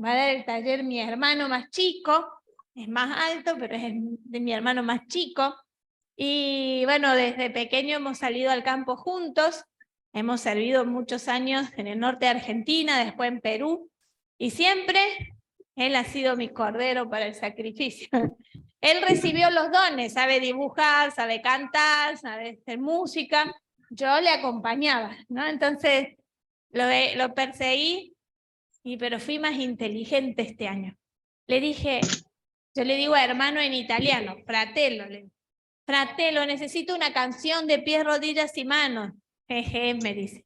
va a dar el taller mi hermano más chico, es más alto, pero es de mi hermano más chico. Y bueno, desde pequeño hemos salido al campo juntos, hemos servido muchos años en el norte de Argentina, después en Perú, y siempre él ha sido mi cordero para el sacrificio. Él recibió los dones, sabe dibujar, sabe cantar, sabe hacer música, yo le acompañaba, ¿no? Entonces lo perseguí, pero fui más inteligente este año. Le dije, yo le digo a hermano en italiano, fratello, fratello, necesito una canción de pies, rodillas y manos. Jeje, me dice.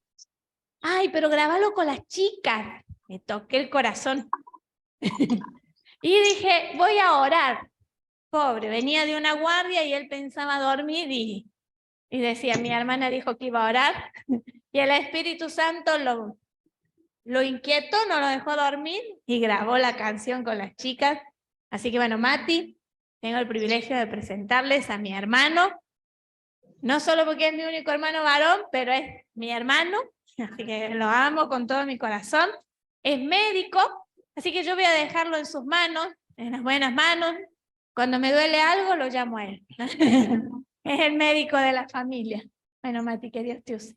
Ay, pero grabalo con las chicas. Me toqué el corazón. Y dije, voy a orar. Pobre, venía de una guardia y él pensaba dormir y decía, mi hermana dijo que iba a orar y el Espíritu Santo lo inquietó, no lo dejó dormir y grabó la canción con las chicas. Así que bueno, Mati, tengo el privilegio de presentarles a mi hermano, no solo porque es mi único hermano varón, pero es mi hermano, así que lo amo con todo mi corazón. Es médico, así que yo voy a dejarlo en sus manos, en las buenas manos. Cuando me duele algo, lo llamo a él. Es el médico de la familia. Bueno, Mati, que Dios te use.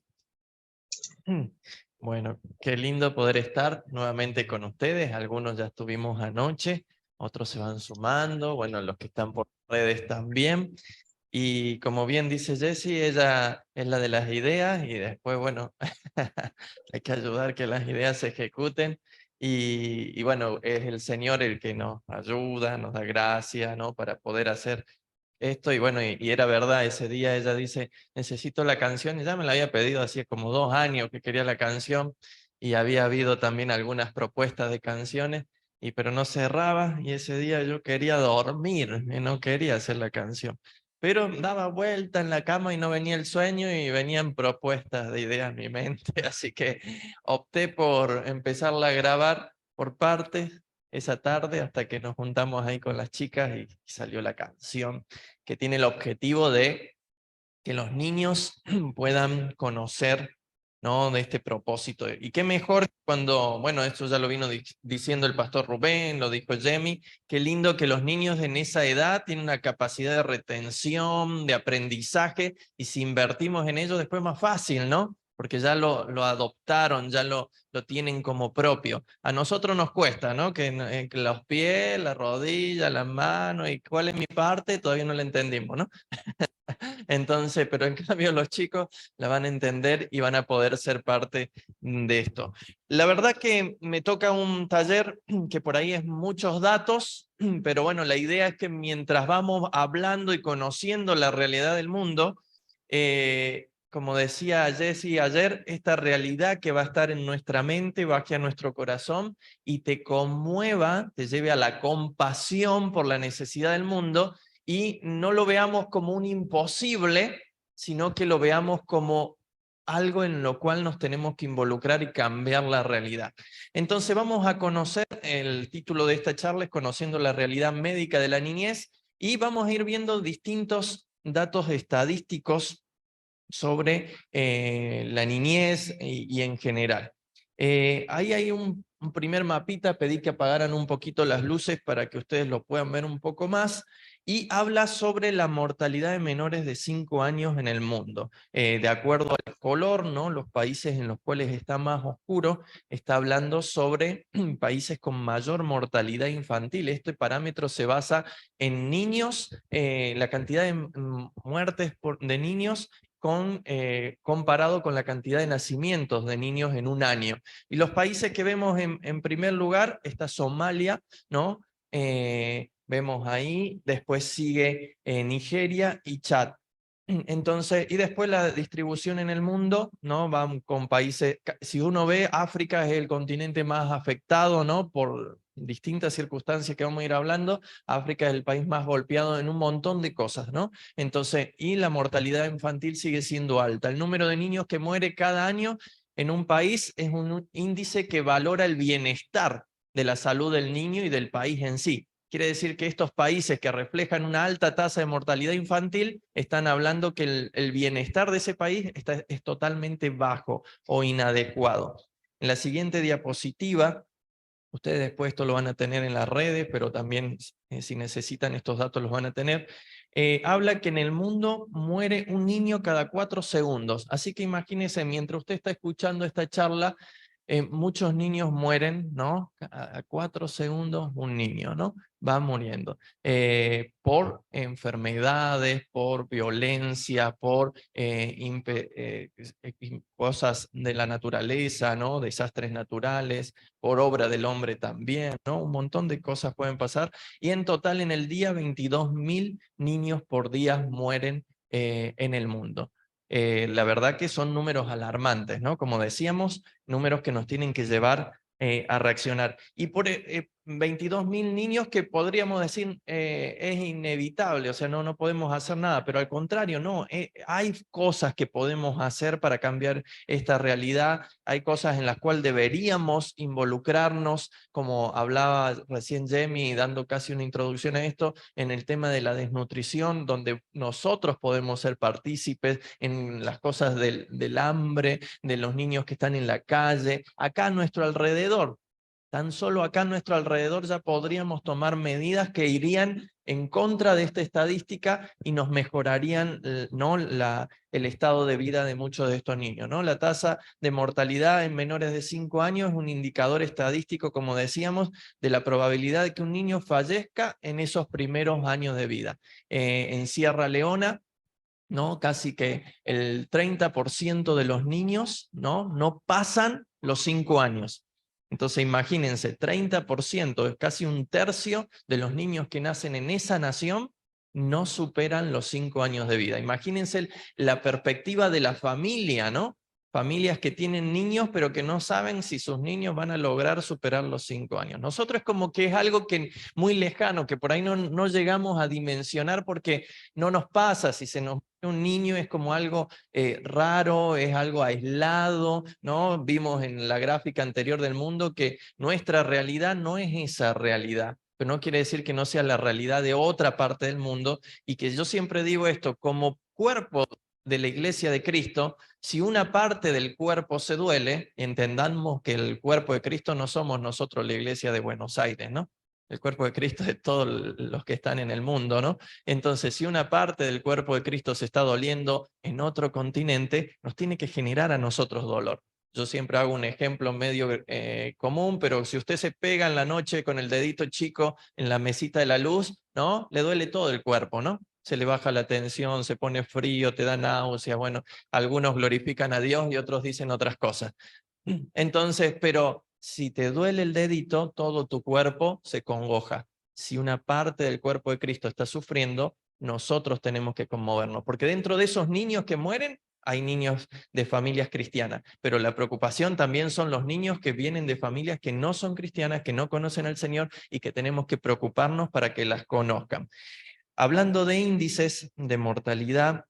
Bueno, qué lindo poder estar nuevamente con ustedes. Algunos ya estuvimos anoche, otros se van sumando, bueno, los que están por redes también. Y como bien dice Jessie, ella es la de las ideas y después, bueno, hay que ayudar que las ideas se ejecuten. Y bueno, es el Señor el que nos ayuda, nos da gracia, ¿no? Para poder hacer esto. Y bueno, y era verdad, ese día ella dice, necesito la canción, y ya me la había pedido hacía como 2 años que quería la canción, y había habido también algunas propuestas de canciones, pero no cerraba, y ese día yo quería dormir, y no quería hacer la canción. Pero daba vuelta en la cama y no venía el sueño y venían propuestas de ideas en mi mente, así que opté por empezarla a grabar por partes esa tarde hasta que nos juntamos ahí con las chicas y salió la canción que tiene el objetivo de que los niños puedan conocer, ¿no? De este propósito. Y qué mejor cuando, bueno, esto ya lo vino diciendo el pastor Rubén, lo dijo Jemmy, qué lindo que los niños en esa edad tienen una capacidad de retención, de aprendizaje, y si invertimos en ello después es más fácil, ¿no? Porque ya lo adoptaron, ya lo tienen como propio. A nosotros nos cuesta, ¿no? Que los pies, la rodilla, las manos, y cuál es mi parte, todavía no la entendimos, ¿no? Entonces, pero en cambio los chicos la van a entender y van a poder ser parte de esto. La verdad que me toca un taller que por ahí es muchos datos, pero bueno, la idea es que mientras vamos hablando y conociendo la realidad del mundo, como decía Jessie ayer, esta realidad que va a estar en nuestra mente, baje a nuestro corazón y te conmueva, te lleve a la compasión por la necesidad del mundo, y no lo veamos como un imposible, sino que lo veamos como algo en lo cual nos tenemos que involucrar y cambiar la realidad. Entonces vamos a conocer, el título de esta charla es Conociendo la realidad médica de la niñez, y vamos a ir viendo distintos datos estadísticos sobre la niñez y en general. Ahí hay un primer mapita, pedí que apagaran un poquito las luces para que ustedes lo puedan ver un poco más, y habla sobre la mortalidad de menores de 5 años en el mundo. De acuerdo al color, ¿no? Los países en los cuales está más oscuro, está hablando sobre países con mayor mortalidad infantil. Este parámetro se basa en niños, la cantidad de muertes de niños comparado con la cantidad de nacimientos de niños en un año. Y los países que vemos en primer lugar está Somalia, ¿no? Vemos ahí, después sigue Nigeria y Chad. Entonces, y después la distribución en el mundo, ¿no? Van con países, si uno ve, África es el continente más afectado, ¿no? Por distintas circunstancias que vamos a ir hablando. África es el país más golpeado en un montón de cosas, ¿no? Entonces, y la mortalidad infantil sigue siendo alta. El número de niños que muere cada año en un país es un índice que valora el bienestar de la salud del niño y del país en sí. Quiere decir que estos países que reflejan una alta tasa de mortalidad infantil están hablando que el bienestar de ese país es totalmente bajo o inadecuado. En la siguiente diapositiva Ustedes después esto lo van a tener en las redes, pero también si necesitan estos datos los van a tener. Habla que en el mundo muere un niño cada 4 segundos. Así que imagínense, mientras usted está escuchando esta charla, muchos niños mueren, ¿no? A 4 segundos un niño, ¿no? Va muriendo. Por enfermedades, por violencia, por cosas de la naturaleza, ¿no? Desastres naturales, por obra del hombre también, ¿no? Un montón de cosas pueden pasar. Y en total en el día 22.000 niños por día mueren en el mundo. La verdad que son números alarmantes, ¿no? Como decíamos, números que nos tienen que llevar a reaccionar. Y por 22.000 niños que podríamos decir es inevitable, o sea, no podemos hacer nada, pero al contrario, no, hay cosas que podemos hacer para cambiar esta realidad, hay cosas en las cuales deberíamos involucrarnos, como hablaba recién Jamie, dando casi una introducción a esto, en el tema de la desnutrición, donde nosotros podemos ser partícipes en las cosas del hambre, de los niños que están en la calle, acá a nuestro alrededor. Tan solo acá a nuestro alrededor ya podríamos tomar medidas que irían en contra de esta estadística y nos mejorarían ¿no? el estado de vida de muchos de estos niños, ¿no? La tasa de mortalidad en menores de 5 años es un indicador estadístico, como decíamos, de la probabilidad de que un niño fallezca en esos primeros años de vida. En Sierra Leona, ¿no? Casi que el 30% de los niños no pasan los 5 años. Entonces imagínense, 30%, es casi un tercio de los niños que nacen en esa nación no superan los 5 años de vida. Imagínense la perspectiva de la familia, ¿no? Familias que tienen niños pero que no saben si sus niños van a lograr superar los 5 años. Nosotros es como que es algo que muy lejano, que por ahí no llegamos a dimensionar porque no nos pasa. Si se nos muere un niño es como algo raro, es algo aislado, ¿no? Vimos en la gráfica anterior del mundo que nuestra realidad no es esa realidad, pero no quiere decir que no sea la realidad de otra parte del mundo, y que yo siempre digo esto, como cuerpo de la Iglesia de Cristo, si una parte del cuerpo se duele, entendamos que el cuerpo de Cristo no somos nosotros la Iglesia de Buenos Aires, ¿no? El cuerpo de Cristo es todos los que están en el mundo, ¿no? Entonces, si una parte del cuerpo de Cristo se está doliendo en otro continente, nos tiene que generar a nosotros dolor. Yo siempre hago un ejemplo medio común, pero si usted se pega en la noche con el dedito chico en la mesita de la luz, ¿no? Le duele todo el cuerpo, ¿no? Se le baja la tensión, se pone frío, te da náuseas. Bueno, algunos glorifican a Dios y otros dicen otras cosas. Entonces, pero si te duele el dedito, todo tu cuerpo se congoja. Si una parte del cuerpo de Cristo está sufriendo, nosotros tenemos que conmovernos, porque dentro de esos niños que mueren, hay niños de familias cristianas, pero la preocupación también son los niños que vienen de familias que no son cristianas, que no conocen al Señor y que tenemos que preocuparnos para que las conozcan. Hablando de índices de mortalidad,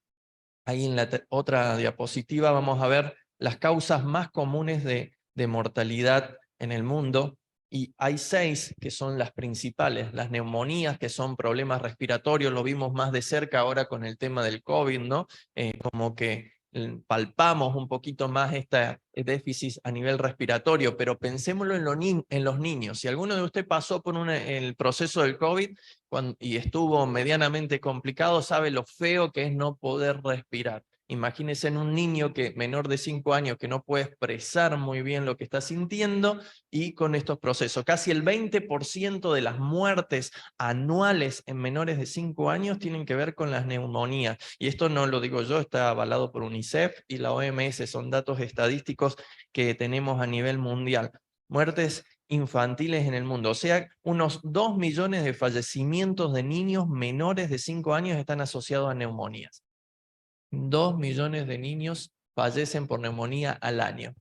ahí en la otra diapositiva vamos a ver las causas más comunes de mortalidad en el mundo, y hay 6 que son las principales. Las neumonías, que son problemas respiratorios, lo vimos más de cerca ahora con el tema del COVID, ¿no? Como que palpamos un poquito más este déficit a nivel respiratorio, pero pensémoslo en los niños. Si alguno de ustedes pasó por el proceso del COVID y estuvo medianamente complicado, sabe lo feo que es no poder respirar. Imagínense en un niño menor de 5 años que no puede expresar muy bien lo que está sintiendo, y con estos procesos. Casi el 20% de las muertes anuales en menores de 5 años tienen que ver con las neumonías. Y esto no lo digo yo, está avalado por UNICEF y la OMS, son datos estadísticos que tenemos a nivel mundial. Muertes infantiles en el mundo, o sea, unos 2 millones de fallecimientos de niños menores de 5 años están asociados a neumonías. 2 millones de niños fallecen por neumonía al año.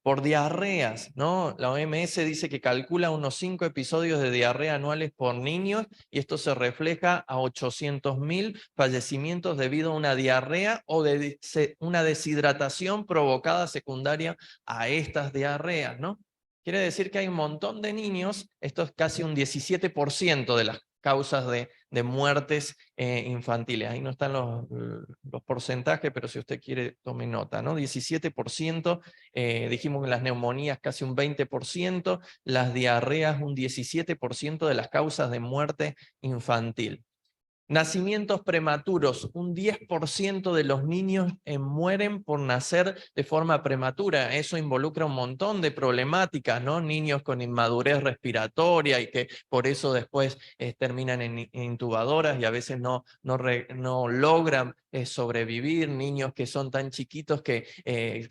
Por diarreas, ¿no? La OMS dice que calcula unos 5 episodios de diarrea anuales por niños, y esto se refleja a 800.000 fallecimientos debido a una diarrea o de una deshidratación provocada secundaria a estas diarreas, ¿no? Quiere decir que hay un montón de niños, esto es casi un 17% de las causas de de muertes infantiles. Ahí no están los porcentajes, pero si usted quiere, tome nota, ¿no? 17%, dijimos que las neumonías casi un 20%, las diarreas un 17% de las causas de muerte infantil. Nacimientos prematuros, un 10% de los niños mueren por nacer de forma prematura. Eso involucra un montón de problemáticas, ¿no? Niños con inmadurez respiratoria y que por eso después terminan en intubadoras y a veces no logran sobrevivir. Niños que son tan chiquitos que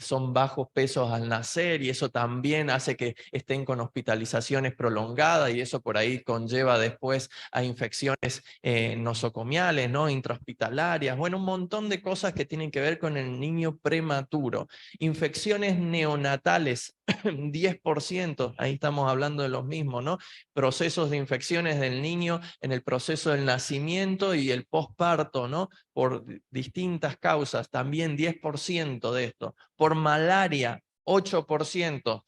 son bajos pesos al nacer y eso también hace que estén con hospitalizaciones prolongadas y eso por ahí conlleva después a infecciones nosocomiales, ¿no? Intrahospitalarias, bueno, un montón de cosas que tienen que ver con el niño prematuro. Infecciones neonatales, 10%, ahí estamos hablando de los mismos, ¿no? Procesos de infecciones del niño en el proceso del nacimiento y el posparto, ¿no? Por distintas causas, también 10% de esto. Por malaria, 8%.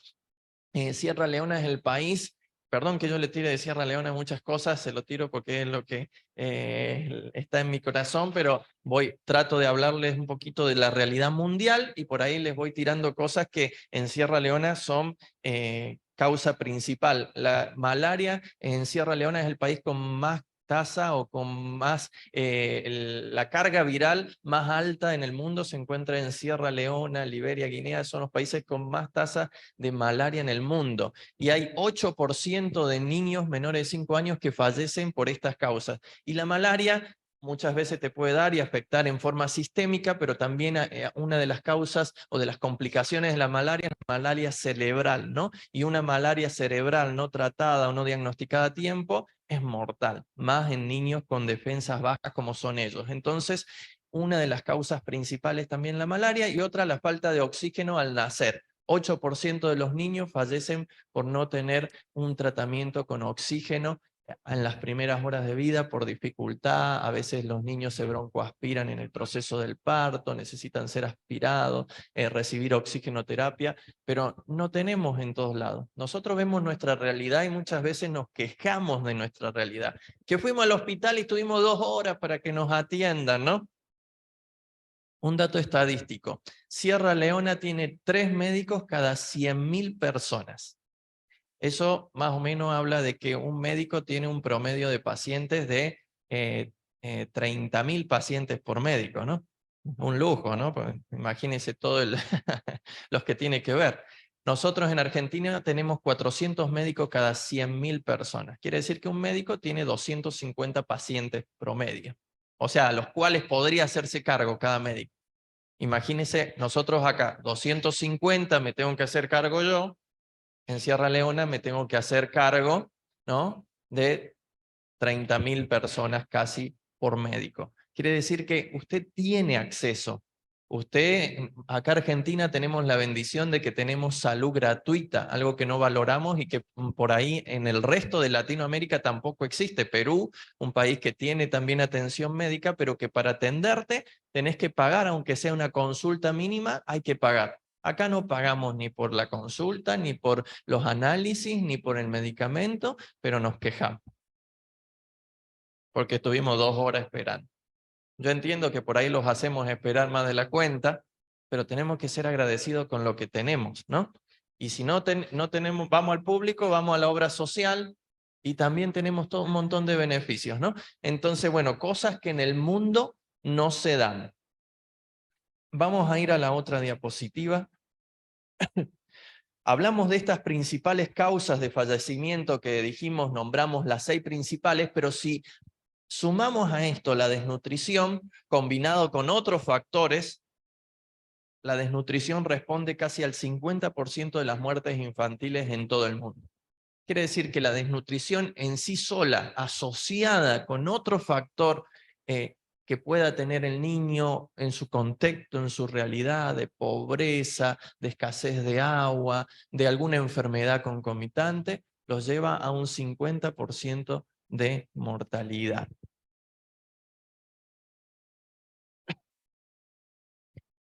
Sierra Leona es el país, perdón que yo le tire de Sierra Leona muchas cosas, se lo tiro porque es lo que está en mi corazón, pero trato de hablarles un poquito de la realidad mundial y por ahí les voy tirando cosas que en Sierra Leona son causa principal. La malaria en Sierra Leona es el país con más tasa o con más, la carga viral más alta en el mundo se encuentra en Sierra Leona, Liberia, Guinea, son los países con más tasa de malaria en el mundo. Y hay 8% de niños menores de 5 años que fallecen por estas causas. Y la malaria muchas veces te puede dar y afectar en forma sistémica, pero también una de las causas o de las complicaciones de la malaria cerebral, ¿no? Y una malaria cerebral no tratada o no diagnosticada a tiempo es mortal, más en niños con defensas bajas como son ellos. Entonces, una de las causas principales también la malaria y otra la falta de oxígeno al nacer. 8% de los niños fallecen por no tener un tratamiento con oxígeno en las primeras horas de vida por dificultad. A veces los niños se broncoaspiran en el proceso del parto, necesitan ser aspirados, recibir oxigenoterapia, pero no tenemos en todos lados. Nosotros vemos nuestra realidad y muchas veces nos quejamos de nuestra realidad. Que fuimos al hospital y estuvimos 2 horas para que nos atiendan, ¿no? Un dato estadístico. Sierra Leona tiene 3 médicos cada 100.000 personas. Eso más o menos habla de que un médico tiene un promedio de pacientes de 30.000 pacientes por médico, ¿no? Un lujo, ¿no? Pues imagínense todos los que tiene que ver. Nosotros en Argentina tenemos 400 médicos cada 100.000 personas. Quiere decir que un médico tiene 250 pacientes promedio. O sea, a los cuales podría hacerse cargo cada médico. Imagínense, nosotros acá, 250 me tengo que hacer cargo yo, en Sierra Leona me tengo que hacer cargo, ¿no? De 30.000 personas casi por médico. Quiere decir que usted tiene acceso. Acá en Argentina tenemos la bendición de que tenemos salud gratuita, algo que no valoramos y que por ahí en el resto de Latinoamérica tampoco existe. Perú, un país que tiene también atención médica, pero que para atenderte tenés que pagar, aunque sea una consulta mínima, hay que pagar. Acá no pagamos ni por la consulta, ni por los análisis, ni por el medicamento, pero nos quejamos. Porque estuvimos 2 horas esperando. Yo entiendo que por ahí los hacemos esperar más de la cuenta, pero tenemos que ser agradecidos con lo que tenemos, ¿no? Y si no tenemos, vamos al público, vamos a la obra social y también tenemos todo un montón de beneficios, ¿no? Entonces, bueno, cosas que en el mundo no se dan. Vamos a ir a la otra diapositiva. Hablamos de estas principales causas de fallecimiento que dijimos, nombramos las 6 principales, pero si sumamos a esto la desnutrición, combinado con otros factores, la desnutrición responde casi al 50% de las muertes infantiles en todo el mundo. Quiere decir que la desnutrición en sí sola, asociada con otro factor que pueda tener el niño en su contexto, en su realidad de pobreza, de escasez de agua, de alguna enfermedad concomitante, los lleva a un 50% de mortalidad.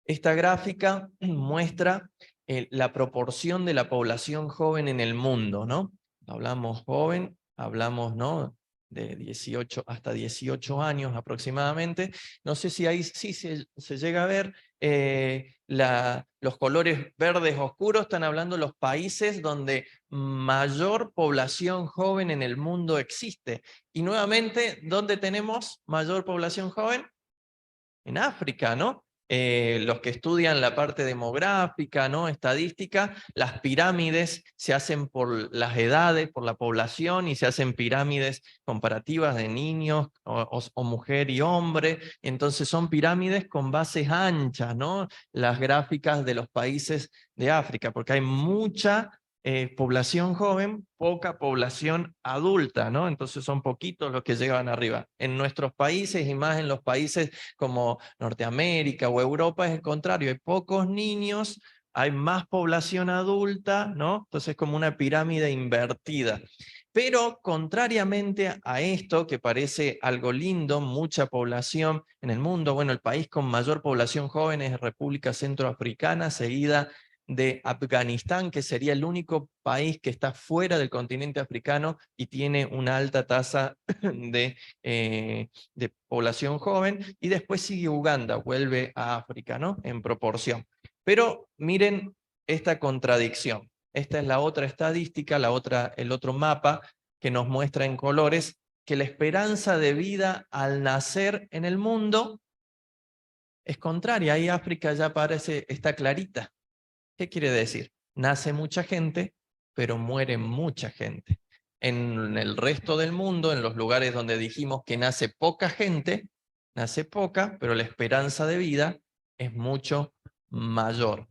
Esta gráfica muestra la proporción de la población joven en el mundo, ¿no? Hablamos joven, hablamos, ¿no? de 18 hasta 18 años aproximadamente. No sé si ahí sí se llega a ver los colores verdes oscuros, están hablando los países donde mayor población joven en el mundo existe. Y nuevamente, ¿dónde tenemos mayor población joven? En África, ¿no? Los que estudian la parte demográfica, ¿no? Estadística, las pirámides se hacen por las edades, por la población, y se hacen pirámides comparativas de niños o mujer y hombre. Entonces son pirámides con bases anchas, ¿no? Las gráficas de los países de África, porque hay mucha población joven, poca población adulta, ¿no? Entonces son poquitos los que llegan arriba. En nuestros países y más en los países como Norteamérica o Europa es el contrario, hay pocos niños, hay más población adulta, ¿no? Entonces es como una pirámide invertida. Pero contrariamente a esto, que parece algo lindo, mucha población en el mundo, bueno, el país con mayor población joven es República Centroafricana, seguida de Afganistán, que sería el único país que está fuera del continente africano y tiene una alta tasa de población joven, y después sigue Uganda, vuelve a África, ¿no? En proporción. Pero miren esta contradicción. Esta es la otra estadística, el otro mapa que nos muestra en colores que la esperanza de vida al nacer en el mundo es contraria. Ahí África ya parece, está clarita. ¿Qué quiere decir? Nace mucha gente, pero muere mucha gente. En el resto del mundo, en los lugares donde dijimos que nace poca gente, nace poca, pero la esperanza de vida es mucho mayor.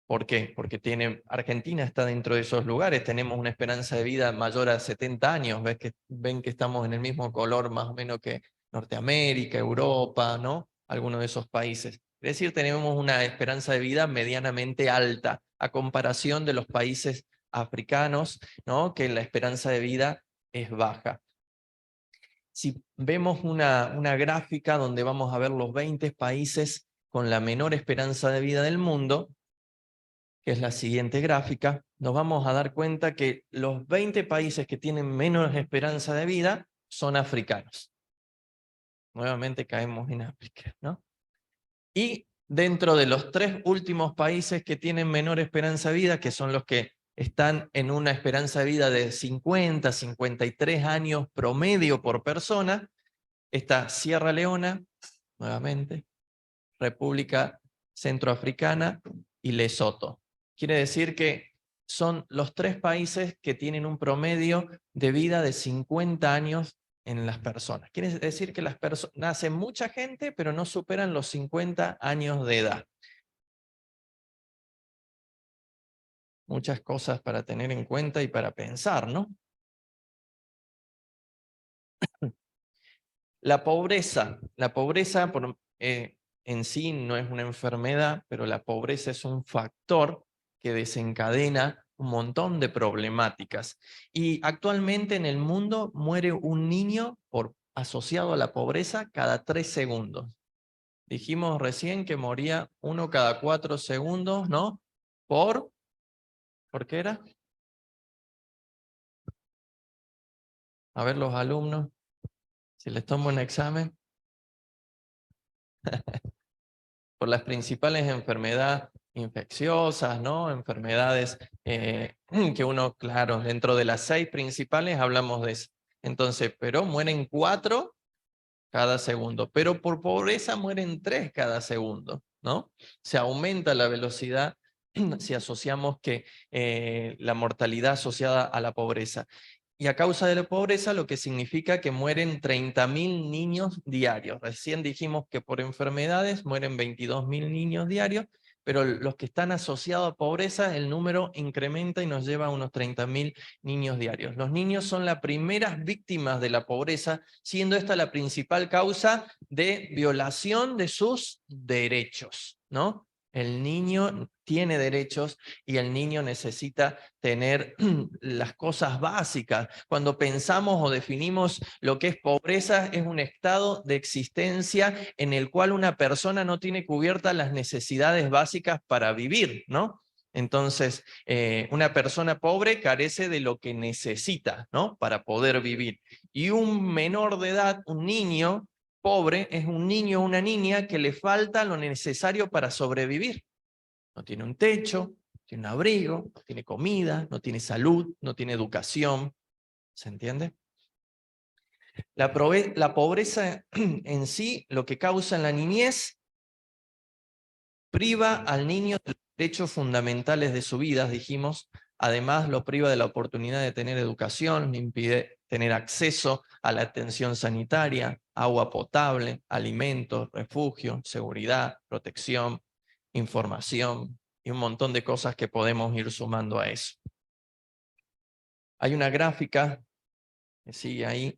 ¿Por qué? Porque Argentina está dentro de esos lugares, tenemos una esperanza de vida mayor a 70 años, ven que estamos en el mismo color más o menos que Norteamérica, Europa, ¿no? Algunos de esos países. Es decir, tenemos una esperanza de vida medianamente alta a comparación de los países africanos, ¿no? Que la esperanza de vida es baja. Si vemos una gráfica donde vamos a ver los 20 países con la menor esperanza de vida del mundo, que es la siguiente gráfica, nos vamos a dar cuenta que los 20 países que tienen menos esperanza de vida son africanos. Nuevamente caemos en África, ¿no? Y dentro de los 3 últimos países que tienen menor esperanza de vida, que son los que están en una esperanza de vida de 50, 53 años promedio por persona, está Sierra Leona, nuevamente, República Centroafricana y Lesoto. Quiere decir que son los 3 países que tienen un promedio de vida de 50 años en las personas. Quiere decir que las personas nacen mucha gente, pero no superan los 50 años de edad. Muchas cosas para tener en cuenta y para pensar, ¿no? La pobreza en sí no es una enfermedad, pero la pobreza es un factor que desencadena un montón de problemáticas. Y actualmente en el mundo muere un niño asociado a la pobreza cada 3 segundos. Dijimos recién que moría 1 cada 4 segundos, ¿no? ¿Por qué era? A ver los alumnos, si les tomo un examen. Por las principales enfermedades infecciosas, ¿no? Enfermedades que uno, claro, dentro de las 6 principales hablamos de eso. Entonces, pero mueren 4 cada segundo, pero por pobreza mueren 3 cada segundo, ¿no? Se aumenta la velocidad si asociamos que la mortalidad asociada a la pobreza. Y a causa de la pobreza, lo que significa que mueren 30.000 niños diarios. Recién dijimos que por enfermedades mueren 22.000 niños diarios, pero los que están asociados a pobreza, el número incrementa y nos lleva a unos 30.000 niños diarios. Los niños son las primeras víctimas de la pobreza, siendo esta la principal causa de violación de sus derechos, ¿no? El niño tiene derechos y el niño necesita tener las cosas básicas. Cuando pensamos o definimos lo que es pobreza, es un estado de existencia en el cual una persona no tiene cubiertas las necesidades básicas para vivir, ¿no? Entonces, una persona pobre carece de lo que necesita, ¿no? Para poder vivir. Y un menor de edad, un niño pobre, es un niño o una niña que le falta lo necesario para sobrevivir. No tiene un techo, no tiene un abrigo, no tiene comida, no tiene salud, no tiene educación. ¿Se entiende? La pobreza en sí, lo que causa en la niñez, priva al niño de los derechos fundamentales de su vida, dijimos. Además, lo priva de la oportunidad de tener educación, le impide tener acceso a la atención sanitaria, agua potable, alimentos, refugio, seguridad, protección, información y un montón de cosas que podemos ir sumando a eso. Hay una gráfica que sigue ahí,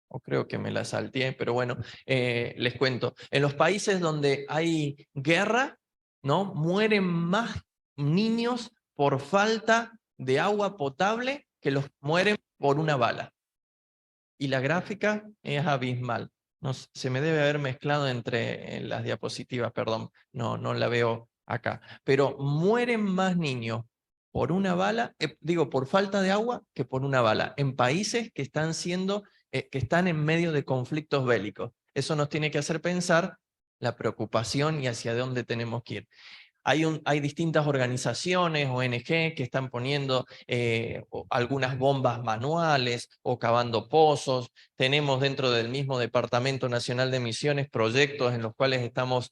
o creo que me la salteé, pero bueno, les cuento. En los países donde hay guerra, ¿no? Mueren más niños por falta de agua potable que los mueren por una bala. Y la gráfica es abismal. No, se me debe haber mezclado entre las diapositivas, perdón, no la veo acá. Pero mueren más niños por una bala, por falta de agua que por una bala, en países que están en medio de conflictos bélicos. Eso nos tiene que hacer pensar la preocupación y hacia dónde tenemos que ir. Hay distintas organizaciones, ONG, que están poniendo algunas bombas manuales o cavando pozos. Tenemos dentro del mismo Departamento Nacional de Misiones proyectos en los cuales estamos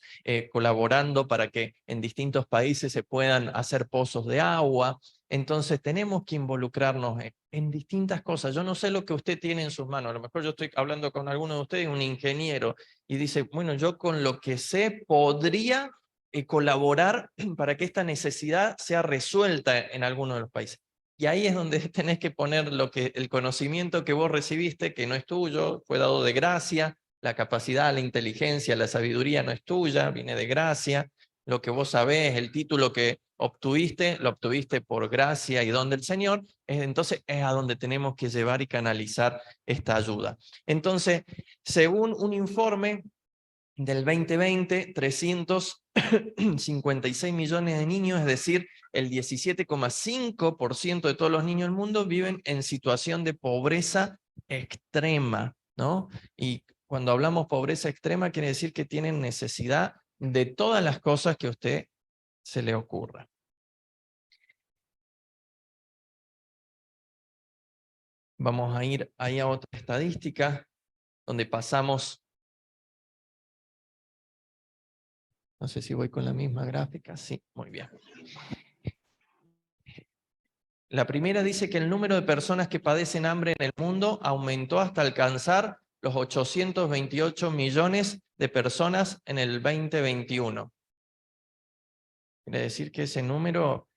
colaborando para que en distintos países se puedan hacer pozos de agua. Entonces tenemos que involucrarnos en distintas cosas. Yo no sé lo que usted tiene en sus manos. A lo mejor yo estoy hablando con alguno de ustedes, un ingeniero, y dice, bueno, yo con lo que sé podría colaborar para que esta necesidad sea resuelta en alguno de los países. Y ahí es donde tenés que poner el conocimiento que vos recibiste, que no es tuyo, fue dado de gracia, la capacidad, la inteligencia, la sabiduría no es tuya, viene de gracia, lo que vos sabés, el título que obtuviste, lo obtuviste por gracia y don del Señor, entonces es a donde tenemos que llevar y canalizar esta ayuda. Entonces, según un informe del 2020, 356 millones de niños, es decir, el 17,5% de todos los niños del mundo viven en situación de pobreza extrema, ¿no? Y cuando hablamos pobreza extrema, quiere decir que tienen necesidad de todas las cosas que a usted se le ocurra. Vamos a ir ahí a otra estadística, donde pasamos. No sé si voy con la misma gráfica. Sí, muy bien. La primera dice que el número de personas que padecen hambre en el mundo aumentó hasta alcanzar los 828 millones de personas en el 2021. Quiere decir que ese número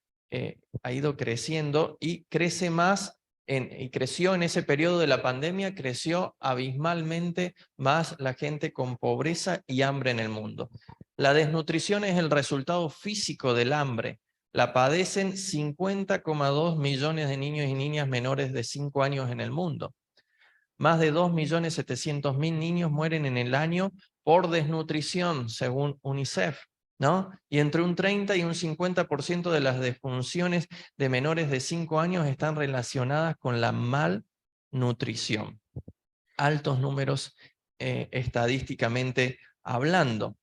ha ido creciendo y crece más, y creció en ese periodo de la pandemia, creció abismalmente más la gente con pobreza y hambre en el mundo. La desnutrición es el resultado físico del hambre. La padecen 50,2 millones de niños y niñas menores de 5 años en el mundo. Más de 2.700.000 niños mueren en el año por desnutrición, según UNICEF, ¿no? Y entre un 30 y un 50% de las defunciones de menores de 5 años están relacionadas con la malnutrición. Altos números estadísticamente hablando.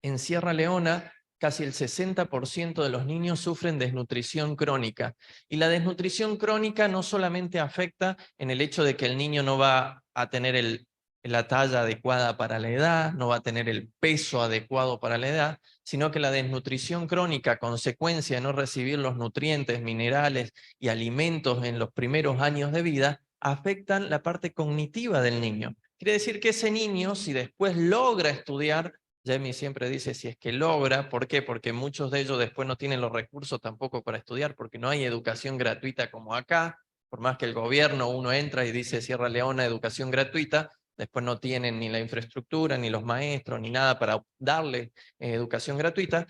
En Sierra Leona, casi el 60% de los niños sufren desnutrición crónica. Y la desnutrición crónica no solamente afecta en el hecho de que el niño no va a tener la talla adecuada para la edad, no va a tener el peso adecuado para la edad, sino que la desnutrición crónica, consecuencia de no recibir los nutrientes, minerales y alimentos en los primeros años de vida, afectan la parte cognitiva del niño. Quiere decir que ese niño, si después logra estudiar, Jamie siempre dice si es que logra, ¿por qué? Porque muchos de ellos después no tienen los recursos tampoco para estudiar, porque no hay educación gratuita como acá, por más que el gobierno uno entra y dice Sierra Leona, educación gratuita, después no tienen ni la infraestructura, ni los maestros, ni nada para darles educación gratuita.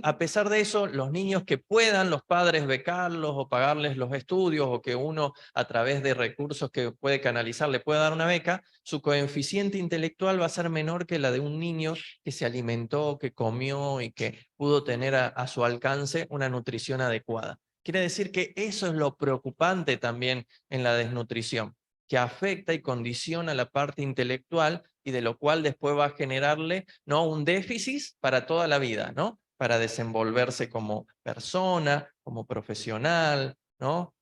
A pesar de eso, los niños que puedan, los padres becarlos o pagarles los estudios, o que uno a través de recursos que puede canalizar le pueda dar una beca, su coeficiente intelectual va a ser menor que la de un niño que se alimentó, que comió y que pudo tener a su alcance una nutrición adecuada. Quiere decir que eso es lo preocupante también en la desnutrición, que afecta y condiciona la parte intelectual y de lo cual después va a generarle, ¿no?, un déficit para toda la vida, ¿no?, para desenvolverse como persona, como profesional, ¿no?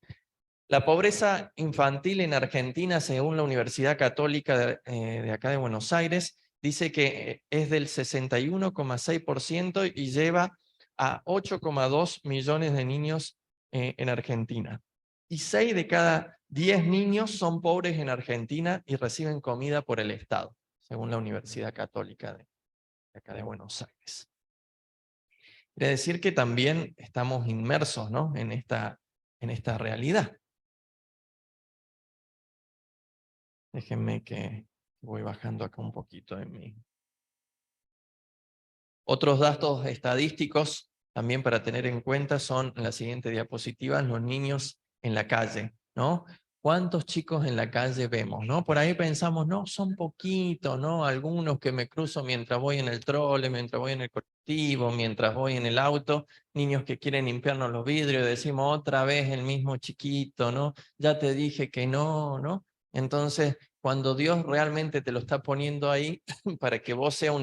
La pobreza infantil en Argentina, según la Universidad Católica de acá de Buenos Aires, dice que es del 61,6% y lleva a 8,2 millones de niños en Argentina. Y 6 de cada 10 niños son pobres en Argentina y reciben comida por el Estado, según la Universidad Católica de acá de Buenos Aires. Quiere decir que también estamos inmersos, ¿no?, en esta realidad. Déjenme que voy bajando acá un poquito en mí. Otros datos estadísticos también para tener en cuenta son, en la siguiente diapositiva, los niños en la calle, ¿no? ¿Cuántos chicos en la calle vemos, no? Por ahí pensamos, no, son poquitos, ¿no? Algunos que me cruzo mientras voy en el trole, mientras voy en el colectivo, mientras voy en el auto, niños que quieren limpiarnos los vidrios y decimos otra vez el mismo chiquito, ¿no? Ya te dije que no, ¿no? Entonces, cuando Dios realmente te lo está poniendo ahí para que vos seas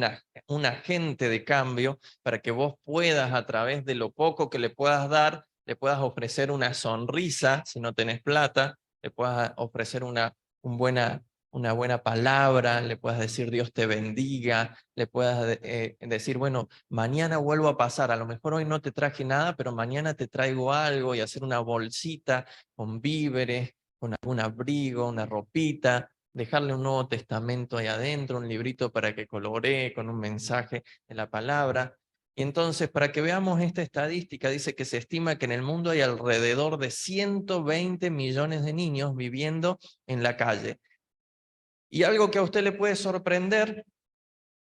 un agente de cambio, para que vos puedas, a través de lo poco que le puedas dar, le puedas ofrecer una sonrisa, si no tenés plata, le puedas ofrecer una buena palabra, le puedas decir Dios te bendiga, le puedas decir, bueno, mañana vuelvo a pasar, a lo mejor hoy no te traje nada, pero mañana te traigo algo, y hacer una bolsita con víveres, con algún abrigo, una ropita, dejarle un Nuevo Testamento ahí adentro, un librito para que coloree con un mensaje de la palabra. Y entonces, para que veamos esta estadística, dice que se estima que en el mundo hay alrededor de 120 millones de niños viviendo en la calle. Y algo que a usted le puede sorprender,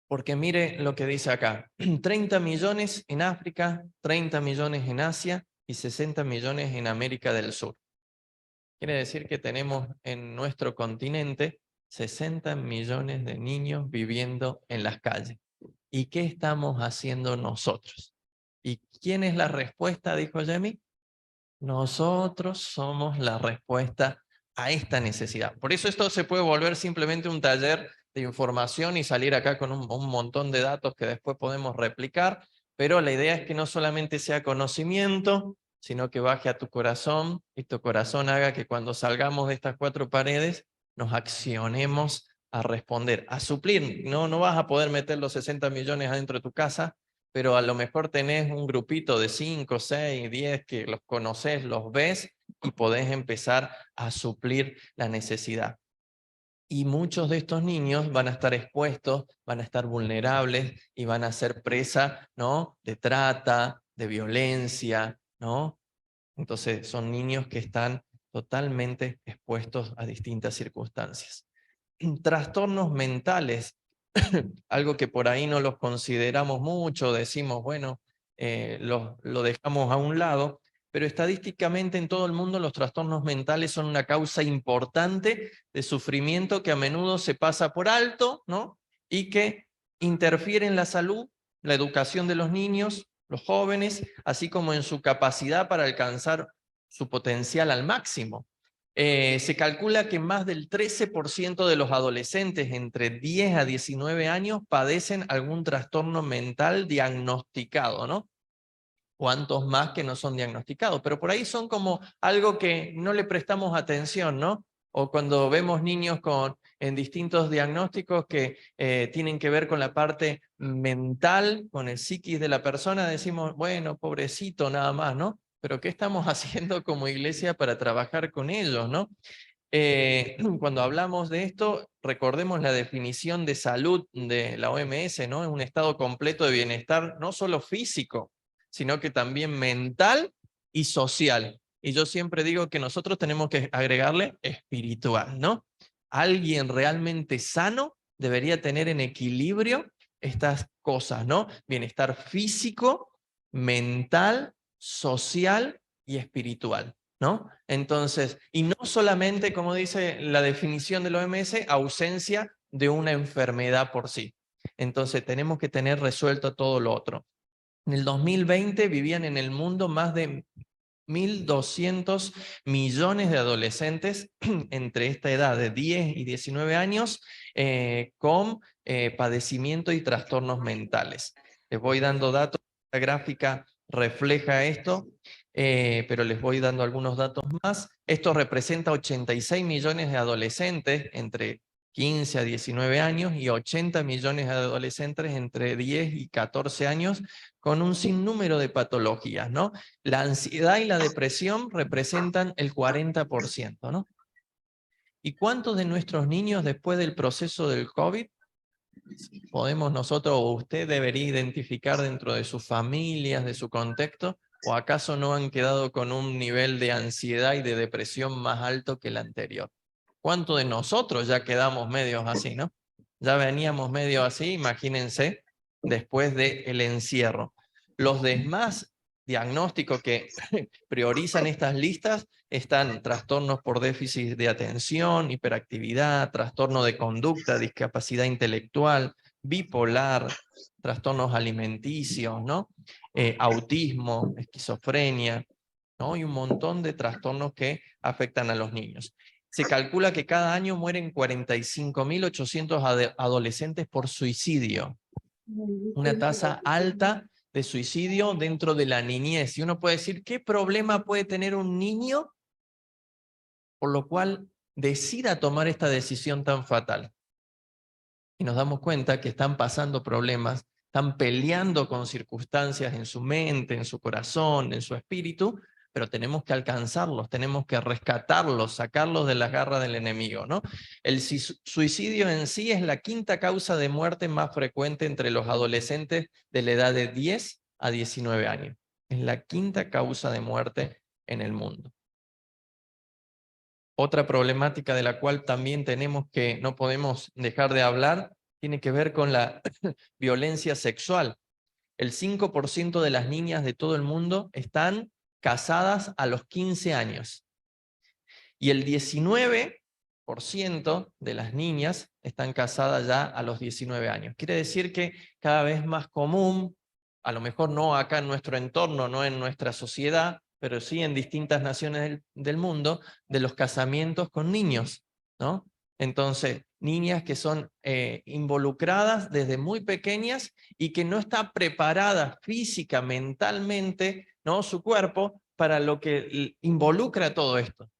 porque mire lo que dice acá, 30 millones en África, 30 millones en Asia y 60 millones en América del Sur. Quiere decir que tenemos en nuestro continente 60 millones de niños viviendo en las calles. ¿Y qué estamos haciendo nosotros? ¿Y quién es la respuesta?, dijo Yemi. Nosotros somos la respuesta a esta necesidad. Por eso esto se puede volver simplemente un taller de información y salir acá con un montón de datos que después podemos replicar, pero la idea es que no solamente sea conocimiento, sino que baje a tu corazón y tu corazón haga que cuando salgamos de estas 4 paredes nos accionemos a responder, a suplir. No vas a poder meter los 60 millones adentro de tu casa, pero a lo mejor tenés un grupito de 5, 6, 10 que los conoces, los ves y podés empezar a suplir la necesidad. Y muchos de estos niños van a estar expuestos, van a estar vulnerables y van a ser presa, ¿no?, de trata, de violencia, ¿no? Entonces son niños que están totalmente expuestos a distintas circunstancias. Trastornos mentales, algo que por ahí no los consideramos mucho, decimos, bueno, lo dejamos a un lado, pero estadísticamente en todo el mundo los trastornos mentales son una causa importante de sufrimiento que a menudo se pasa por alto, ¿no?, y que interfiere en la salud, la educación de los niños, los jóvenes, así como en su capacidad para alcanzar su potencial al máximo. Se calcula que más del 13% de los adolescentes entre 10 a 19 años padecen algún trastorno mental diagnosticado, ¿no? ¿Cuántos más que no son diagnosticados? Pero por ahí son como algo que no le prestamos atención, ¿no? O cuando vemos niños en distintos diagnósticos que tienen que ver con la parte mental, con el psiquis de la persona, decimos, bueno, pobrecito nada más, ¿no? Pero ¿qué estamos haciendo como iglesia para trabajar con ellos, no? Cuando hablamos de esto, recordemos la definición de salud de la OMS, ¿no? Es un estado completo de bienestar, no solo físico, sino que también mental y social. Y yo siempre digo que nosotros tenemos que agregarle espiritual, ¿no? alguien realmente sano debería tener en equilibrio estas cosas, ¿no? Bienestar físico, mental, social y espiritual, ¿no? Entonces, y no solamente, como dice la definición del OMS, ausencia de una enfermedad por sí. Entonces, tenemos que tener resuelto todo lo otro. En el 2020 vivían en el mundo más de 1.200 millones de adolescentes entre esta edad de 10 y 19 años con padecimiento y trastornos mentales. Les voy dando datos, la gráfica refleja esto, pero les voy dando algunos datos más. Esto representa 86 millones de adolescentes entre 15 a 19 años y 80 millones de adolescentes entre 10 y 14 años con un sinnúmero de patologías, ¿no? La ansiedad y la depresión representan el 40%, ¿no? ¿Y cuántos de nuestros niños después del proceso del COVID podemos nosotros o usted debería identificar dentro de sus familias, de su contexto, o acaso no han quedado con un nivel de ansiedad y de depresión más alto que el anterior? ¿Cuántos de nosotros ya quedamos medios así, no? Ya veníamos medio así, imagínense, después del encierro. Los demás diagnósticos que priorizan estas listas están trastornos por déficit de atención, hiperactividad, trastorno de conducta, discapacidad intelectual, bipolar, trastornos alimenticios, ¿no? Autismo, esquizofrenia, ¿no? Y un montón de trastornos que afectan a los niños. Se calcula que cada año mueren 45.800 adolescentes por suicidio. Una tasa alta de suicidio dentro de la niñez. Y uno puede decir, ¿qué problema puede tener un niño por lo cual decida tomar esta decisión tan fatal? Y nos damos cuenta que están pasando problemas, están peleando con circunstancias en su mente, en su corazón, en su espíritu, pero tenemos que alcanzarlos, tenemos que rescatarlos, sacarlos de las garras del enemigo, ¿no? El suicidio en sí es la quinta causa de muerte más frecuente entre los adolescentes de la edad de 10 a 19 años. Es la quinta causa de muerte en el mundo. Otra problemática de la cual también no podemos dejar de hablar, tiene que ver con la violencia sexual. El 5% de las niñas de todo el mundo están casadas a los 15 años. Y el 19% de las niñas están casadas ya a los 19 años. Quiere decir que cada vez más común, a lo mejor no acá en nuestro entorno, no en nuestra sociedad, pero sí en distintas naciones del mundo, de los casamientos con niños, ¿no? Entonces, niñas que son involucradas desde muy pequeñas y que no está preparada física, mentalmente, ¿no? Su cuerpo para lo que involucra todo esto.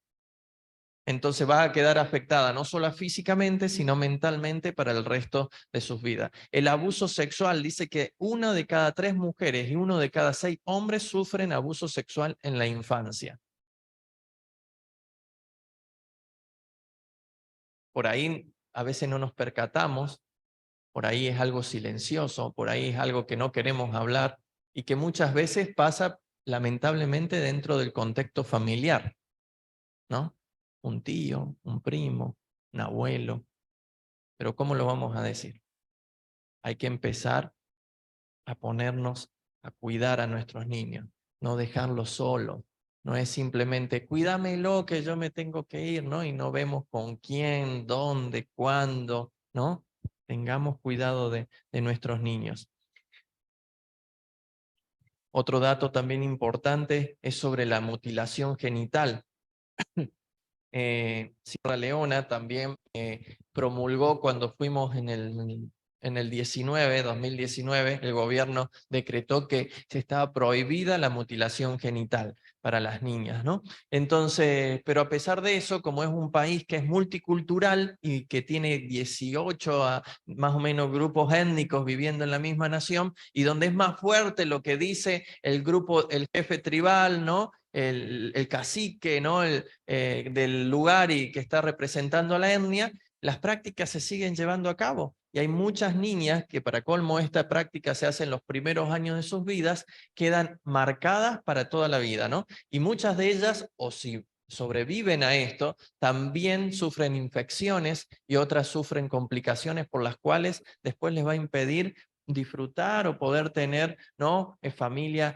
Entonces va a quedar afectada no solo físicamente, sino mentalmente para el resto de sus vidas. El abuso sexual dice que 1 de cada 3 mujeres y 1 de cada 6 hombres sufren abuso sexual en la infancia. Por ahí a veces no nos percatamos, por ahí es algo silencioso, por ahí es algo que no queremos hablar y que muchas veces pasa lamentablemente dentro del contexto familiar, ¿no? Un tío, un primo, un abuelo. Pero ¿cómo lo vamos a decir? Hay que empezar a ponernos a cuidar a nuestros niños, no dejarlos solos. No es simplemente, cuídamelo que yo me tengo que ir, ¿no? Y no vemos con quién, dónde, cuándo, ¿no? Tengamos cuidado de nuestros niños. Otro dato también importante es sobre la mutilación genital. Sierra Leona también promulgó cuando fuimos en el 2019, el gobierno decretó que se estaba prohibida la mutilación genital para las niñas, ¿no? Entonces, pero a pesar de eso, como es un país que es multicultural y que tiene 18 más o menos grupos étnicos viviendo en la misma nación, y donde es más fuerte lo que dice el grupo, el jefe tribal, ¿no? El cacique, ¿no? Del lugar y que está representando a la etnia, las prácticas se siguen llevando a cabo. Y hay muchas niñas que, para colmo, esta práctica se hace en los primeros años de sus vidas, quedan marcadas para toda la vida, ¿no? Y muchas de ellas, o si sobreviven a esto, también sufren infecciones y otras sufren complicaciones por las cuales después les va a impedir disfrutar o poder tener, ¿no?, familia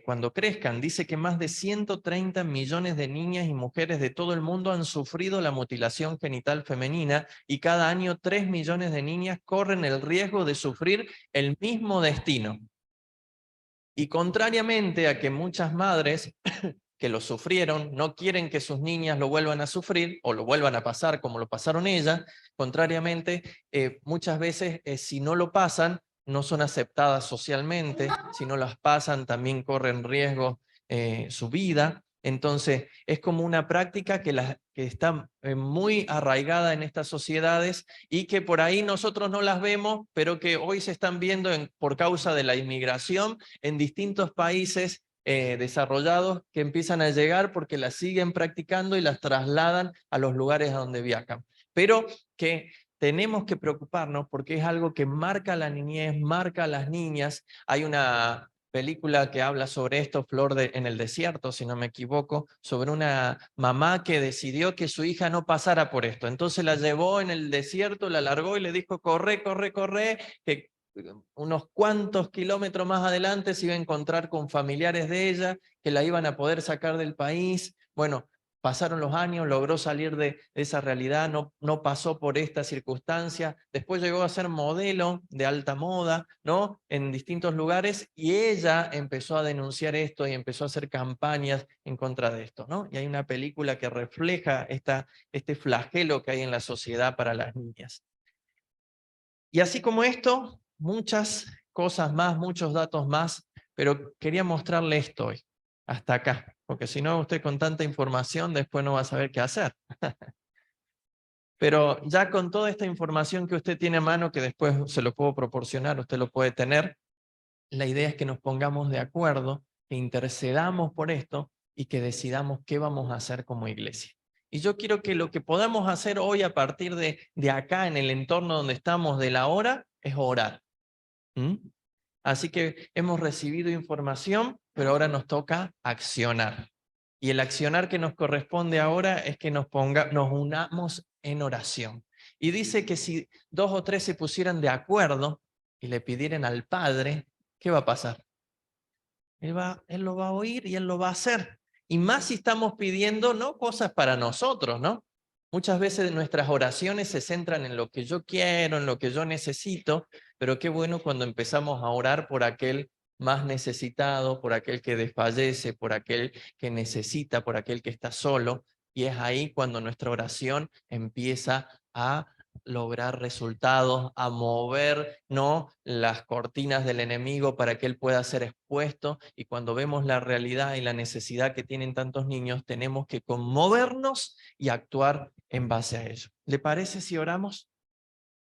cuando crezcan. Dice que más de 130 millones de niñas y mujeres de todo el mundo han sufrido la mutilación genital femenina y cada año 3 millones de niñas corren el riesgo de sufrir el mismo destino. Y contrariamente a que muchas madres que lo sufrieron no quieren que sus niñas lo vuelvan a sufrir o lo vuelvan a pasar como lo pasaron ellas, contrariamente, muchas veces si no lo pasan, no son aceptadas socialmente, si no las pasan también corren riesgo su vida. Entonces es como una práctica que está muy arraigada en estas sociedades y que por ahí nosotros no las vemos, pero que hoy se están viendo por causa de la inmigración en distintos países desarrollados que empiezan a llegar porque las siguen practicando y las trasladan a los lugares a donde viajan. Pero que tenemos que preocuparnos porque es algo que marca a la niñez, marca a las niñas. Hay una película que habla sobre esto, Flor en el desierto, si no me equivoco, sobre una mamá que decidió que su hija no pasara por esto. Entonces la llevó en el desierto, la largó y le dijo, corre, corre, corre, que unos cuantos kilómetros más adelante se iba a encontrar con familiares de ella que la iban a poder sacar del país. Bueno, pasaron los años, logró salir de esa realidad, no pasó por esta circunstancia, después llegó a ser modelo de alta moda, ¿no?, en distintos lugares, y ella empezó a denunciar esto y empezó a hacer campañas en contra de esto, ¿no? Y hay una película que refleja este flagelo que hay en la sociedad para las niñas. Y así como esto, muchas cosas más, muchos datos más, pero quería mostrarle esto hoy, hasta acá, porque si no usted con tanta información después no va a saber qué hacer. Pero ya con toda esta información que usted tiene a mano, que después se lo puedo proporcionar, usted lo puede tener, la idea es que nos pongamos de acuerdo, que intercedamos por esto y que decidamos qué vamos a hacer como iglesia. Y yo quiero que lo que podamos hacer hoy a partir de acá, en el entorno donde estamos de la hora, es orar. Así que hemos recibido información, pero ahora nos toca accionar. Y el accionar que nos corresponde ahora es que nos unamos en oración. Y dice que si 2 o 3 se pusieran de acuerdo y le pidieran al Padre, ¿qué va a pasar? Él lo va a oír y Él lo va a hacer. Y más si estamos pidiendo no cosas para nosotros, ¿no? Muchas veces nuestras oraciones se centran en lo que yo quiero, en lo que yo necesito, pero qué bueno cuando empezamos a orar por aquel más necesitado, por aquel que desfallece, por aquel que necesita, por aquel que está solo. Y es ahí cuando nuestra oración empieza a lograr resultados, a mover, ¿no?, las cortinas del enemigo para que él pueda ser expuesto. Y cuando vemos la realidad y la necesidad que tienen tantos niños, tenemos que conmovernos y actuar en base a ello. ¿Le parece si oramos?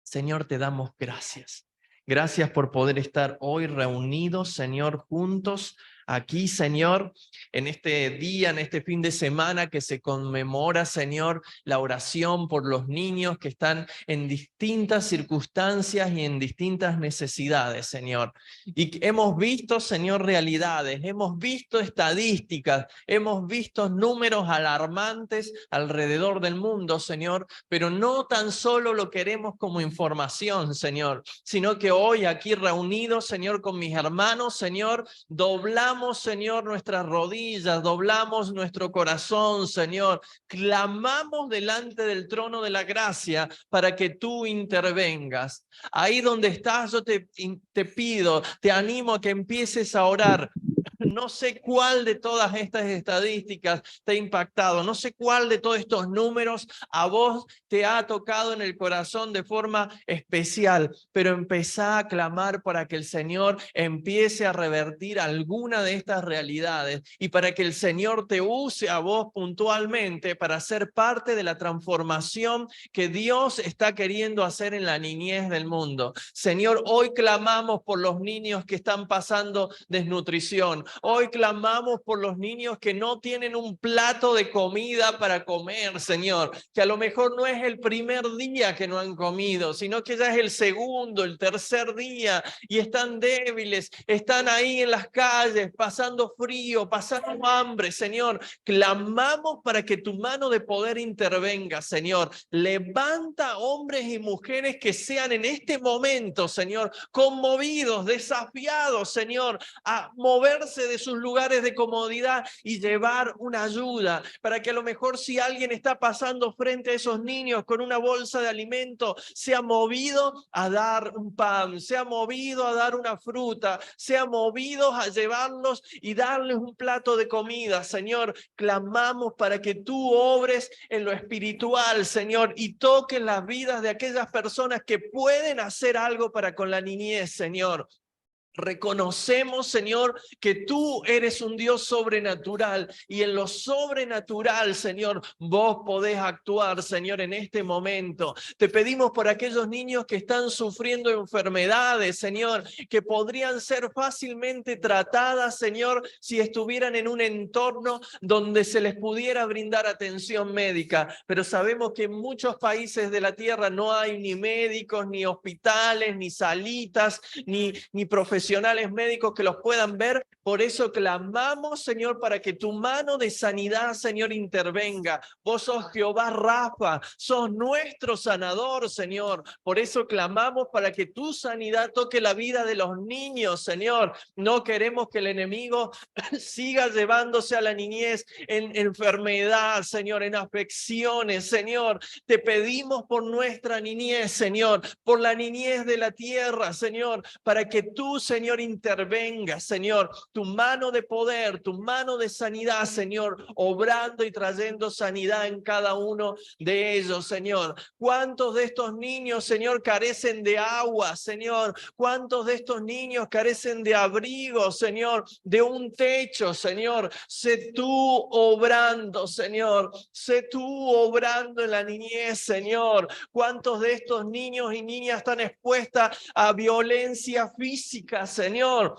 Señor, te damos gracias. Gracias por poder estar hoy reunidos, Señor, juntos aquí, Señor, en este día, en este fin de semana que se conmemora, Señor, la oración por los niños que están en distintas circunstancias y en distintas necesidades, Señor. Y hemos visto, Señor, realidades, hemos visto estadísticas, hemos visto números alarmantes alrededor del mundo, Señor, pero no tan solo lo queremos como información, Señor, sino que hoy aquí reunidos, Señor, con mis hermanos, Señor, doblamos, Señor, nuestras rodillas, doblamos nuestro corazón, Señor, clamamos delante del trono de la gracia para que tú intervengas. Ahí donde estás, yo te pido, te animo a que empieces a orar. No sé cuál de todas estas estadísticas te ha impactado, no sé cuál de todos estos números a vos te ha tocado en el corazón de forma especial, pero empezá a clamar para que el Señor empiece a revertir alguna de estas realidades y para que el Señor te use a vos puntualmente para ser parte de la transformación que Dios está queriendo hacer en la niñez del mundo. Señor, hoy clamamos por los niños que están pasando desnutrición. Hoy clamamos por los niños que no tienen un plato de comida para comer, Señor, que a lo mejor no es el primer día que no han comido, sino que ya es el segundo, el tercer día, y están débiles, están ahí en las calles, pasando frío, pasando hambre, Señor. Clamamos para que tu mano de poder intervenga, Señor. Levanta hombres y mujeres que sean en este momento, Señor, conmovidos, desafiados, Señor, a moverse de sus lugares de comodidad y llevar una ayuda, para que a lo mejor si alguien está pasando frente a esos niños con una bolsa de alimento, sea movido a dar un pan, sea movido a dar una fruta, sea movido a llevarlos y darles un plato de comida, Señor. Clamamos para que tú obres en lo espiritual, Señor, y toques las vidas de aquellas personas que pueden hacer algo para con la niñez, Señor. Reconocemos, Señor, que tú eres un Dios sobrenatural y en lo sobrenatural, Señor, vos podés actuar, Señor, en este momento. Te pedimos por aquellos niños que están sufriendo enfermedades, Señor, que podrían ser fácilmente tratadas, Señor, si estuvieran en un entorno donde se les pudiera brindar atención médica. Pero sabemos que en muchos países de la tierra no hay ni médicos, ni hospitales, ni salitas, ni profesionales médicos que los puedan ver. Por eso clamamos, Señor, para que tu mano de sanidad, Señor, intervenga. Vos sos Jehová Rafa, sos nuestro sanador, Señor. Por eso clamamos para que tu sanidad toque la vida de los niños, Señor. No queremos que el enemigo siga llevándose a la niñez en enfermedad, Señor, en afecciones, Señor. Te pedimos por nuestra niñez, Señor, por la niñez de la tierra, Señor, para que tú, Señor, intervenga, Señor, tu mano de poder, tu mano de sanidad, Señor, obrando y trayendo sanidad en cada uno de ellos, Señor. ¿Cuántos de estos niños, Señor, carecen de agua, Señor? ¿Cuántos de estos niños carecen de abrigo, Señor, de un techo, Señor? Sé tú obrando, Señor, sé tú obrando en la niñez, Señor. ¿Cuántos de estos niños y niñas están expuestas a violencia física, Señor?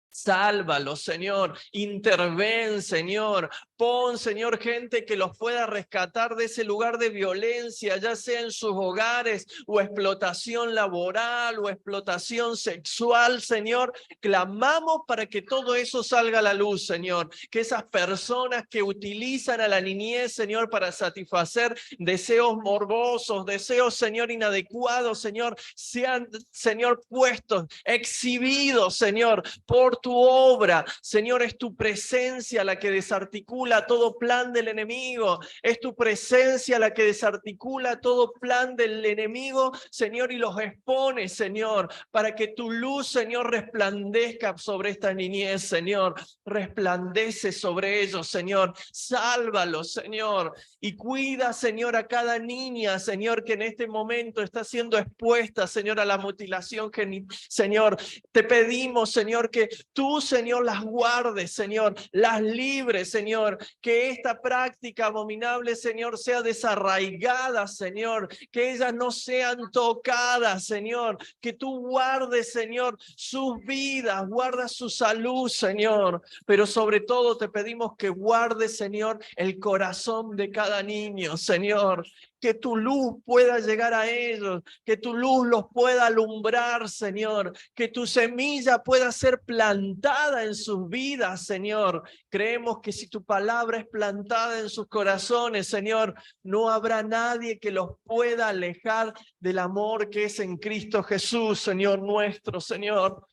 Sálvalos, Señor, interven, Señor, pon, Señor, gente que los pueda rescatar de ese lugar de violencia, ya sea en sus hogares o explotación laboral o explotación sexual, Señor. Clamamos para que todo eso salga a la luz, Señor, que esas personas que utilizan a la niñez, Señor, para satisfacer deseos morbosos, deseos, Señor, inadecuados, Señor, sean, Señor, puestos, exhibidos, Señor, por tu obra. Señor, es tu presencia la que desarticula todo plan del enemigo, es tu presencia la que desarticula todo plan del enemigo, Señor, y los expone, Señor, para que tu luz, Señor, resplandezca sobre esta niñez, Señor, resplandece sobre ellos, Señor, sálvalos, Señor, y cuida, Señor, a cada niña, Señor, que en este momento está siendo expuesta, Señor, a la mutilación genital, Señor. Te pedimos, Señor, que tú, Señor, las guardes, Señor, las libres, Señor, que esta práctica abominable, Señor, sea desarraigada, Señor, que ellas no sean tocadas, Señor, que tú guardes, Señor, sus vidas, guarda su salud, Señor, pero sobre todo te pedimos que guardes, Señor, el corazón de cada niño, Señor, que tu luz pueda llegar a ellos, que tu luz los pueda alumbrar, Señor, que tu semilla pueda ser plantada en sus vidas, Señor. Creemos que si tu palabra es plantada en sus corazones, Señor, no habrá nadie que los pueda alejar del amor que es en Cristo Jesús, Señor nuestro, Señor.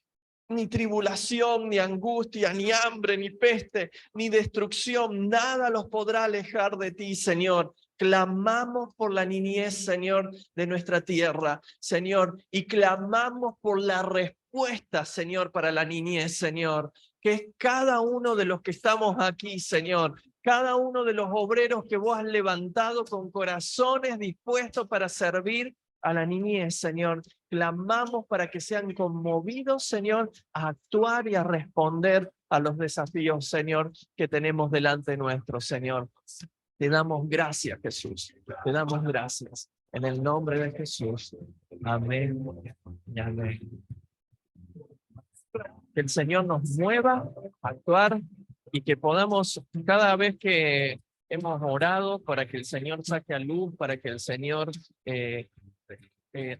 Ni tribulación, ni angustia, ni hambre, ni peste, ni destrucción, nada los podrá alejar de ti, Señor. Clamamos por la niñez, Señor, de nuestra tierra, Señor, y clamamos por la respuesta, Señor, para la niñez, Señor, que es cada uno de los que estamos aquí, Señor, cada uno de los obreros que vos has levantado con corazones dispuestos para servir a la niñez, Señor. Clamamos para que sean conmovidos, Señor, a actuar y a responder a los desafíos, Señor, que tenemos delante nuestro, Señor. Te damos gracias, Jesús. Te damos gracias. En el nombre de Jesús. Amén y amén. que el Señor nos mueva a actuar y que podamos, cada vez que hemos orado para que el Señor saque a luz, para que el Señor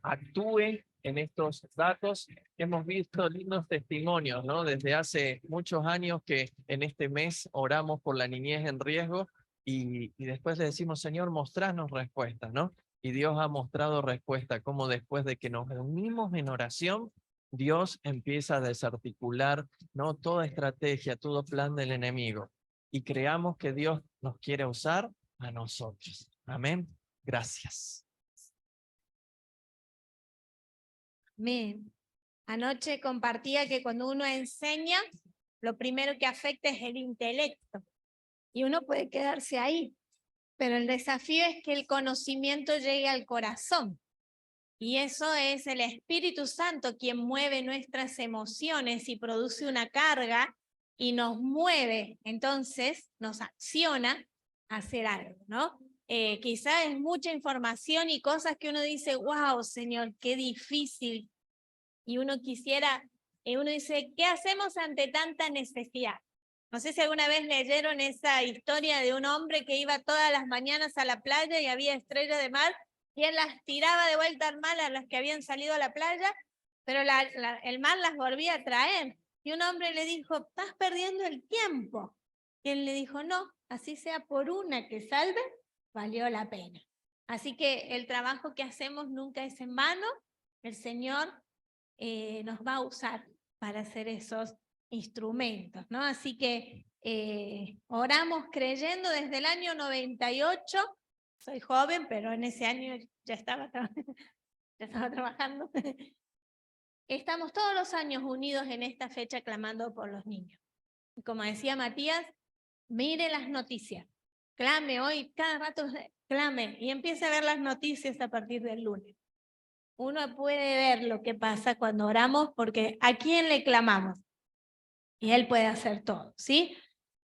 actúe en estos datos, hemos visto lindos testimonios, ¿no? Desde hace muchos años que en este mes oramos por la niñez en riesgo y después le decimos, Señor, mostranos respuestas, ¿no? Y Dios ha mostrado respuesta, como después de que nos unimos en oración, Dios empieza a desarticular, ¿no? Toda estrategia, todo plan del enemigo. Y creamos que Dios nos quiere usar a nosotros. Amén. Gracias. Amén. Anoche compartía que cuando uno enseña, lo primero que afecta es el intelecto. Y uno puede quedarse ahí. Pero el desafío es que el conocimiento llegue al corazón. Y eso es el Espíritu Santo quien mueve nuestras emociones y produce una carga y nos mueve, entonces nos acciona a hacer algo, ¿no? Quizás es mucha información y cosas que uno dice, wow, Señor, qué difícil. Y uno quisiera, uno dice, ¿qué hacemos ante tanta necesidad? No sé si alguna vez leyeron esa historia de un hombre que iba todas las mañanas a la playa y había estrellas de mar, y él las tiraba de vuelta al mar a las que habían salido a la playa, pero el mar las volvía a traer. Y un hombre le dijo, estás perdiendo el tiempo. Y él le dijo, no, así sea por una que salve, valió la pena. Así que el trabajo que hacemos nunca es en vano. El Señor nos va a usar para hacer esos instrumentos, ¿no? Así que oramos creyendo desde el año 98. Soy joven, pero en ese año ya estaba trabajando. Estamos todos los años unidos en esta fecha clamando por los niños. Y como decía Matías, mire las noticias. Clame hoy, cada rato clame y empiece a ver las noticias a partir del lunes. Uno puede ver lo que pasa cuando oramos porque ¿a quién le clamamos? Y Él puede hacer todo, ¿sí?